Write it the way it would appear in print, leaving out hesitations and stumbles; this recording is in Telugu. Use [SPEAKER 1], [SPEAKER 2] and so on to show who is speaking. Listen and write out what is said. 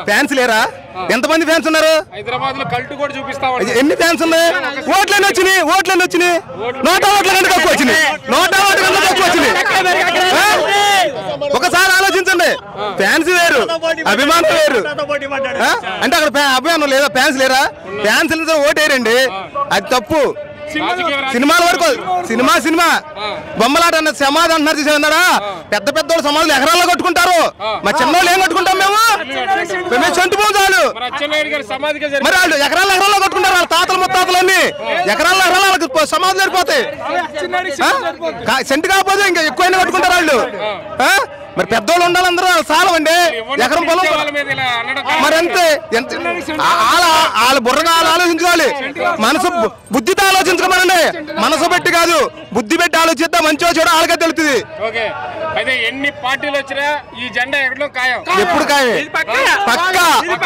[SPEAKER 1] ఫ్యాన్స్ లేరా? ఎంతమంది ఫ్యాన్స్ ఉన్నారు?
[SPEAKER 2] హైదరాబాద్ లో కల్ట్ కూడా చూపిస్తా.
[SPEAKER 1] ఎన్ని ఫ్యాన్స్ ఉన్నాయి? ఓట్లన్నీ వచ్చినాయి. 100 ఓట్ల కంటే తక్కువ వచ్చినాయి. 100 ఓట్ల కంటే తక్కువ వచ్చినాయి. ఒకసారి ఆలోచించండి. ఫ్యాన్స్ వేరు, అభిమానులు వేరు. అంటే అక్కడ అభిమానులు లేదా? ఫ్యాన్స్ లేరా? ఫ్యాన్స్ ఓటేరండి, అది తప్పు. సినిమాల వరకు సినిమా బొమ్మలాట అన్న సమాధి అంటున్నారు. చూసేవాడా? పెద్ద పెద్దోళ్ళు సమాధులు ఎకరాల్లో కట్టుకుంటారు. మా చిన్నోళ్ళు ఏం కట్టుకుంటాం? మేము చెంటు చాలు. మరి వాళ్ళు ఎకరాల్లో కట్టుకుంటారు. వాళ్ళ తాతలు ముత్తాతలు అన్ని ఎకరాల్లో వాళ్ళకి సమాధులు సరిపోతాయి. సెంటు కాకపోతే ఇంకా ఎక్కువైనా కట్టుకుంటారు వాళ్ళు. మరి పెద్దోళ్ళు ఉండాలి, అందరూ సాలవండి. ఎకరం పొలం మరి అంతే. వాళ్ళ బుర్రగా ఆలోచించుకోవాలి. మనసు బుద్ధితో ఆలోచించుకోమనండి. మనసు పెట్టి కాదు, బుద్ధి పెట్టి ఆలోచిస్తే మంచిగా చూడ వాళ్ళకే తెలుస్తుంది.
[SPEAKER 2] ఎన్ని పార్టీలు వచ్చినా ఈ జెండా ఎక్కడో ఖాయం.
[SPEAKER 1] ఎప్పుడు ఖాయం? పక్కా